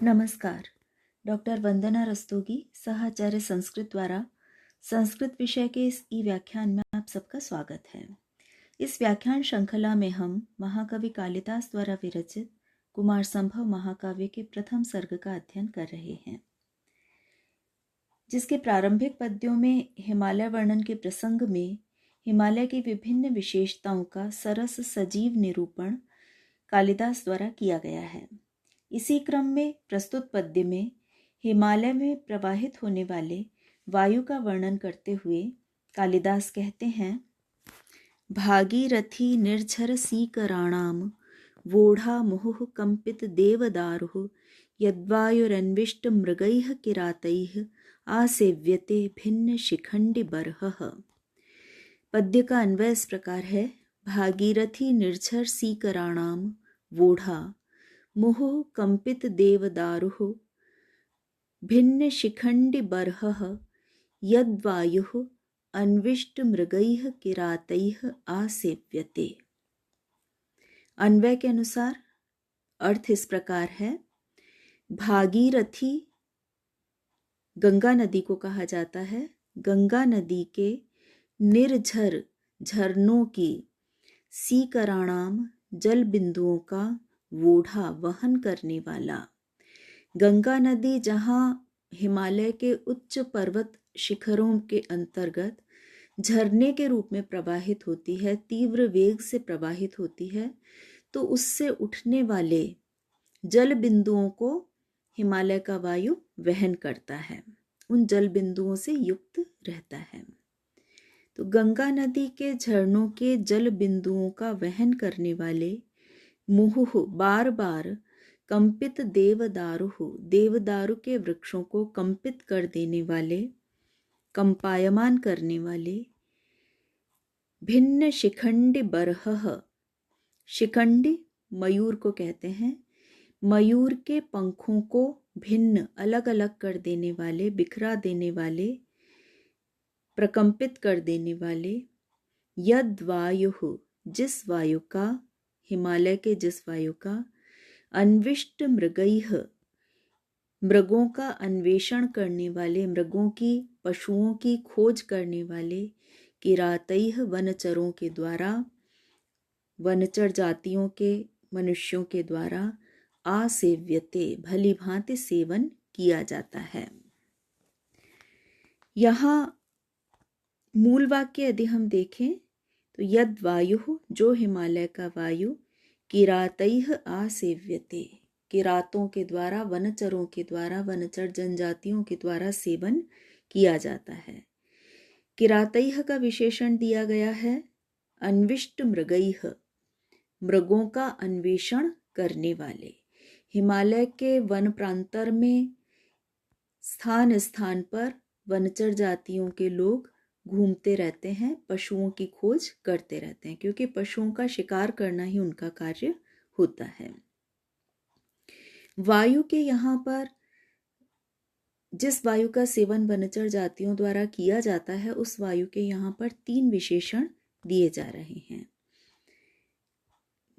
नमस्कार। डॉक्टर वंदना रस्तोगी, सहाचार्य संस्कृत द्वारा संस्कृत विषय के इस ई व्याख्यान में आप सबका स्वागत है। इस व्याख्यान श्रृंखला में हम महाकवि कालिदास द्वारा विरचित कुमार संभव महाकाव्य के प्रथम सर्ग का अध्ययन कर रहे हैं, जिसके प्रारंभिक पद्यों में हिमालय वर्णन के प्रसंग में हिमालय की विभिन्न विशेषताओं का सरस सजीव निरूपण कालिदास द्वारा किया गया है। इसी क्रम में प्रस्तुत पद्य में हिमालय में प्रवाहित होने वाले वायु का वर्णन करते हुए कालिदास कहते हैं, भागीरथी निर्झर सीकराणाम वोढ़ा मुहुः कंपित देवदारुः यद्वायुरन्विष्ट मृगैः किरातैः आसेव्यते भिन्न शिखंडी बर्हः। पद्य का अन्वय इस प्रकार है। भागीरथी निर्झर सीकराणाम वोढ़ा मुहुः कंपित देवदारुः भिन्न शिखंडी बर्हः यद्वायुः अन्विष्ट मृगैः किरातैः आसेव्यते। अन्वय के अनुसार अर्थ इस प्रकार है। भागीरथी गंगा नदी को कहा जाता है। गंगा नदी के निर्झर झरनों की, सीकराणाम जल बिंदुओं का, वोढ़ा वहन करने वाला। गंगा नदी जहाँ हिमालय के उच्च पर्वत शिखरों के अंतर्गत झरने के रूप में प्रवाहित होती है, तीव्र वेग से प्रवाहित होती है, तो उससे उठने वाले जल बिंदुओं को हिमालय का वायु वहन करता है, उन जल बिंदुओं से युक्त रहता है। तो गंगा नदी के झरनों के जल बिंदुओं का वहन करने वाले मुहुः बार बार कंपित देवदारुः देवदारु के वृक्षों को कंपित कर देने वाले, कंपायमान करने वाले, भिन्न शिखंडी बर्हः, शिखंडी मयूर को कहते हैं, मयूर के पंखों को भिन्न अलग अलग कर देने वाले, बिखरा देने वाले, प्रकंपित कर देने वाले, यद वायुः जिस वायु का, हिमालय के जिस वायु का, अन्विष्ट मृगैः मृगों का अन्वेषण करने वाले, मृगों की, पशुओं की खोज करने वाले, किरातैः वनचरों के द्वारा, वनचर जातियों के मनुष्यों के द्वारा, आसेव्यते भली भांति सेवन किया जाता है। यहाँ मूल वाक्य यदि हम देखें तो यद वायु जो हिमालय का वायु, किरातैः आसेव्यते किरातों के द्वारा, वनचरों के द्वारा, वनचर जनजातियों के द्वारा सेवन किया जाता है। किरातैः का विशेषण दिया गया है अन्विष्ट मृगैः मृगों का अन्वेषण करने वाले। हिमालय के वन प्रांतर में स्थान स्थान पर वनचर जातियों के लोग घूमते रहते हैं, पशुओं की खोज करते रहते हैं, क्योंकि पशुओं का शिकार करना ही उनका कार्य होता है। वायु के यहाँ पर जिस वायु का सेवन वनचर जातियों द्वारा किया जाता है, उस वायु के यहाँ पर 3 विशेषण दिए जा रहे हैं।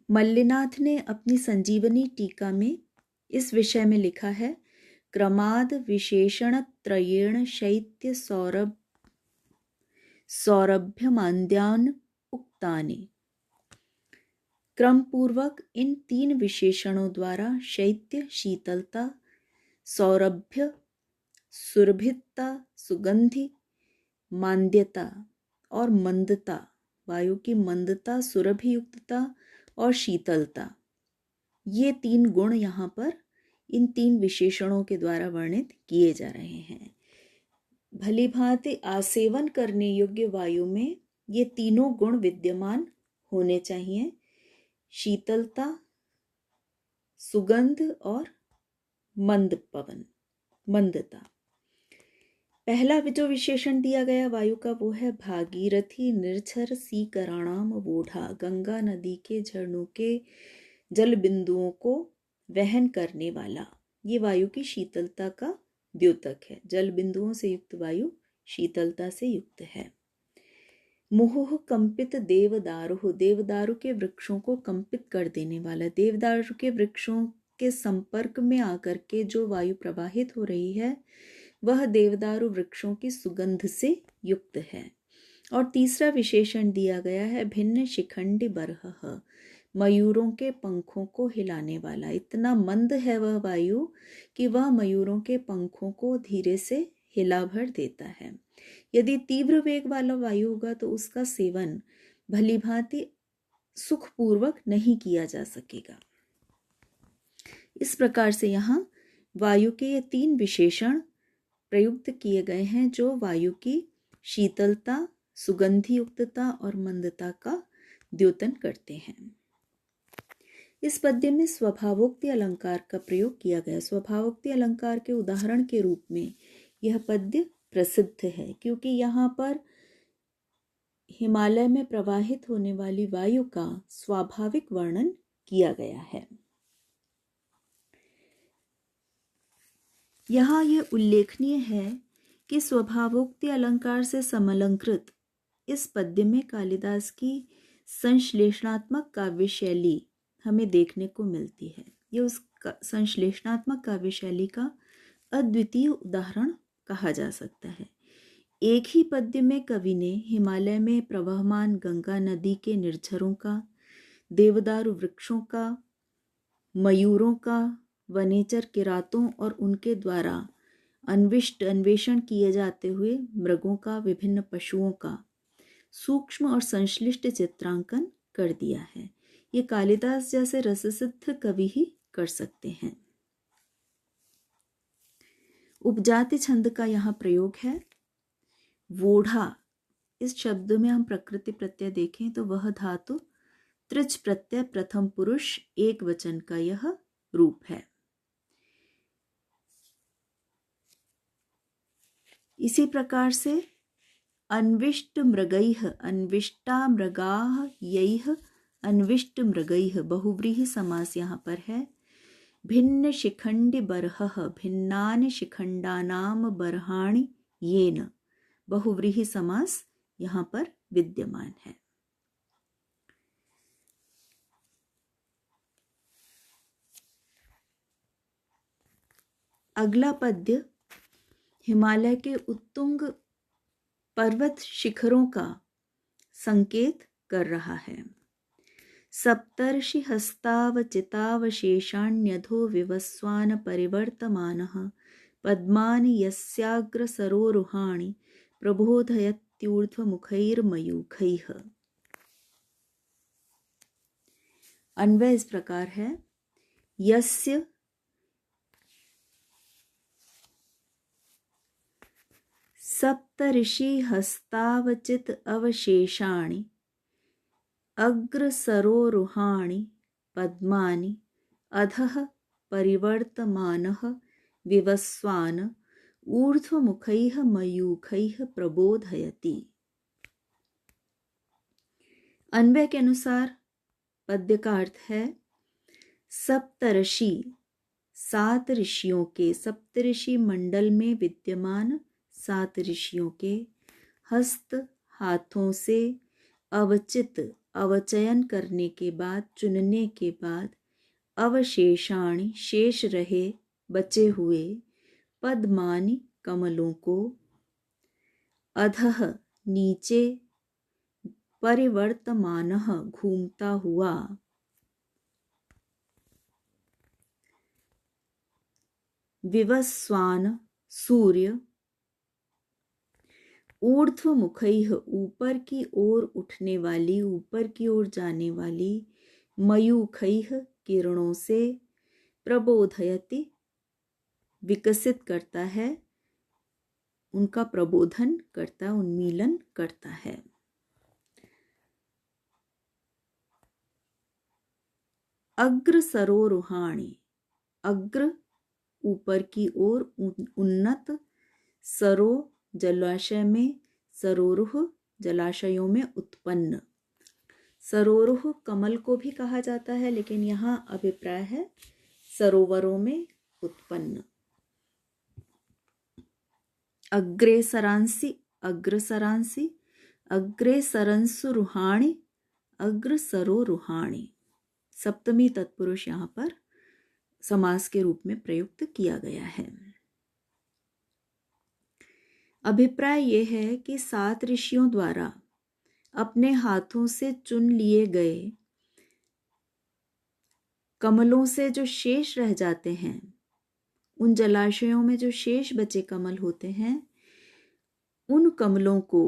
मल्लिनाथ ने अपनी संजीवनी टीका में इस विषय में लिखा है, क्रमाद विशेषण त्रयेण शैत्य सौरभ्यमान्द्यान उक्तानि। क्रम पूर्वक इन 3 विशेषणों द्वारा शैत्य शीतलता, सौरभ्य सुरभितता, सुगंधि, मांद्यता और मंदता, वायु की मंदता, सुरभियुक्तता और शीतलता, ये 3 गुण यहाँ पर इन 3 विशेषणों के द्वारा वर्णित किए जा रहे हैं। भली भांति आसेवन करने योग्य वायु में ये तीनों गुण विद्यमान होने चाहिए, शीतलता, सुगंध और मंद पवन, मंदता। पहला जो विशेषण दिया गया वायु का वो है भागीरथी निर्झर सीकराणाम वोढ़ा, गंगा नदी के झरनों के जल बिंदुओं को वहन करने वाला। ये वायु की शीतलता का द्योतक है। जल बिंदुओं से युक्त वायु शीतलता से युक्त है। मुहुः कंपित देवदारुः देवदारु के वृक्षों को कंपित कर देने वाला। देवदारु के वृक्षों के संपर्क में आकर के जो वायु प्रवाहित हो रही है वह देवदारू वृक्षों की सुगंध से युक्त है। और तीसरा विशेषण दिया गया है भिन्न शिखंडी बरह, मयूरों के पंखों को हिलाने वाला। इतना मंद है वह वायु कि वह मयूरों के पंखों को धीरे से हिला भर देता है। यदि तीव्र वेग वाला वायु होगा तो उसका सेवन भलीभांति सुखपूर्वक नहीं किया जा सकेगा। इस प्रकार से यहाँ वायु के ये 3 विशेषण प्रयुक्त किए गए हैं जो वायु की शीतलता, सुगंधी युक्तता और मंदता का द्योतन करते हैं। इस पद्य में स्वभावोक्ति अलंकार का प्रयोग किया गया। स्वभावोक्ति अलंकार के उदाहरण के रूप में यह पद्य प्रसिद्ध है क्योंकि यहाँ पर हिमालय में प्रवाहित होने वाली वायु का स्वाभाविक वर्णन किया गया है। यहाँ यह उल्लेखनीय है कि स्वभावोक्ति अलंकार से समलंकृत इस पद्य में कालिदास की संश्लेषणात्मक काव्य शैली हमें देखने को मिलती है। यह उस संश्लेषणात्मक काव्य शैली का अद्वितीय उदाहरण कहा जा सकता है। एक ही पद्य में कवि ने हिमालय में प्रवहमान गंगा नदी के निर्झरों का, देवदारू वृक्षों का, मयूरों का, वनेचर किरातों और उनके द्वारा अन्वेषण किए जाते हुए मृगों का, विभिन्न पशुओं का सूक्ष्म और संश्लिष्ट चित्रांकन कर दिया है। ये कालिदास जैसे रससिद्ध कवि ही कर सकते हैं। उपजाति छंद का यहाँ प्रयोग है। वोढ़ा, इस शब्द में हम प्रकृति प्रत्यय देखें तो वह धातु त्रिच प्रत्यय प्रथम पुरुष एक वचन का यह रूप है। इसी प्रकार से अन्विष्ट मृगैः, अन्विष्टा मृगाः यैः, अन्विष्ट मृगैः बहुव्रीहि समास यहाँ पर है। भिन्न शिखंडी बर्हः, भिन्नानि शिखंडानाम बर्हाणि येन, बहुव्रीहि समास यहाँ पर विद्यमान है। अगला पद्य हिमालय के उत्तुंग पर्वत शिखरों का संकेत कर रहा है। सप्तर्षि हस्तावचितावशेषाण्यधो विवस्वान परिवर्तमानः पद्मानि यस्याग्र सरोरुहाणि प्रबोधयत्यूर्ध्वमुखैर्मयूखैः। अन्वय इस प्रकार है। यस्य सप्तऋषि हस्तावचित अवशेषाणि अग्रसरोरुहाणि पद्मानि अधः परिवर्तमानः विवस्वान ऊर्ध्वमुखैः मयूखैः प्रबोधयति। अन्वय के अनुसार पद्य का अर्थ है सप्तऋषि, 7 ऋषियों के, सप्तऋषि मंडल में विद्यमान 7 ऋषियों के हस्त हाथों से अवचित अवचयन करने के बाद, चुनने के बाद, अवशेषाणि शेष रहे बचे हुए, पद्मानि कमलों को, अधः नीचे, परिवर्तमानः घूमता हुआ, विवस्वान सूर्य, ऊर्ध्वमुखैः ऊपर की ओर उठने वाली, ऊपर की ओर जाने वाली, मयूखैः किरणों से, प्रबोधयति विकसित करता है, उनका प्रबोधन करता, उन्मीलन करता है। अग्र सरोरुहाणि, अग्र ऊपर की ओर, उन्नत, सरो जलाशय में, सरोरुह जलाशयों में उत्पन्न। सरोरुह कमल को भी कहा जाता है लेकिन यहाँ अभिप्राय है सरोवरों में उत्पन्न। अग्रेसरांसि, अग्रसरांसि, अग्रेसरंसुरुहाणि, अग्रसरोरुहाणि। सप्तमी तत्पुरुष यहाँ पर समास के रूप में प्रयुक्त किया गया है। अभिप्राय यह है कि 7 ऋषियों द्वारा अपने हाथों से चुन लिए गए कमलों से जो शेष रह जाते हैं, उन जलाशयों में जो शेष बचे कमल होते हैं, उन कमलों को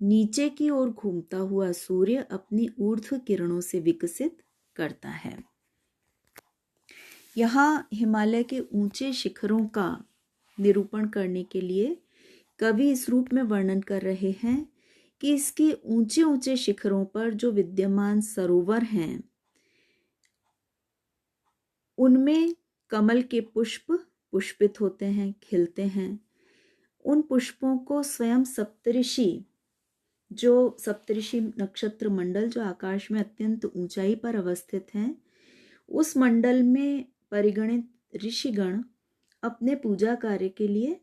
नीचे की ओर घूमता हुआ सूर्य अपनी ऊर्ध्व किरणों से विकसित करता है। यहाँ हिमालय के ऊंचे शिखरों का निरूपण करने के लिए कवि इस रूप में वर्णन कर रहे हैं कि इसके ऊंचे ऊंचे शिखरों पर जो विद्यमान सरोवर हैं, उनमें कमल के पुष्प पुष्पित होते हैं, खिलते हैं। उन पुष्पों को स्वयं सप्तऋषि नक्षत्र मंडल जो आकाश में अत्यंत ऊंचाई पर अवस्थित हैं, उस मंडल में परिगणित ऋषिगण अपने पूजा कार्य के लिए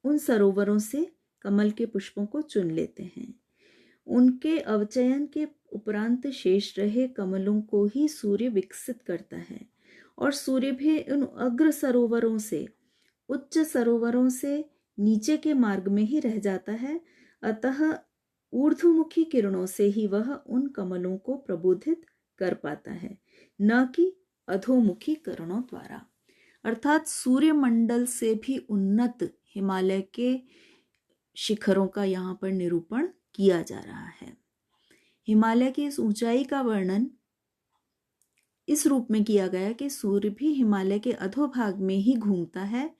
उन सरोवरों से कमल के पुष्पों को चुन लेते हैं। उनके अवचयन के उपरांत शेष रहे कमलों को ही सूर्य विकसित करता है और सूर्य भी उन अग्र सरोवरों से, उच्च सरोवरों से नीचे के मार्ग में ही रह जाता है। अतः ऊर्ध्वमुखी किरणों से ही वह उन कमलों को प्रबोधित कर पाता है, न कि अधोमुखी किरणों द्वारा। अर्थात सूर्यमंडल से भी उन्नत हिमालय के शिखरों का यहाँ पर निरूपण किया जा रहा है। हिमालय की इस ऊंचाई का वर्णन इस रूप में किया गया कि सूर्य भी हिमालय के अधोभाग में ही घूमता है।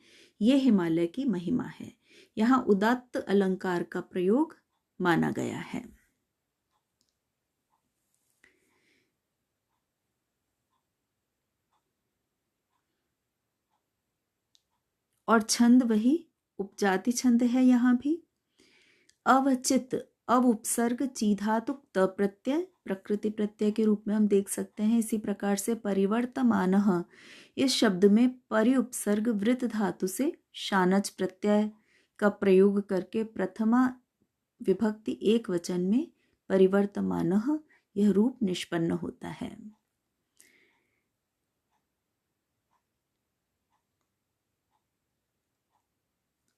यह हिमालय की महिमा है। यहाँ उदात्त अलंकार का प्रयोग माना गया है। और छंद वही उपजाति छंद है। यहाँ भी अवचित, अब उपसर्ग चीधातुक त प्रत्यय प्रकृति प्रत्यय के रूप में हम देख सकते हैं। इसी प्रकार से परिवर्तमानः इस शब्द में परि उपसर्ग वृत धातु से शानच प्रत्यय का प्रयोग करके प्रथमा विभक्ति एक वचन में परिवर्तमानः यह रूप निष्पन्न होता है।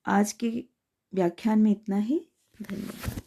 आज के व्याख्यान में इतना ही। धन्यवाद।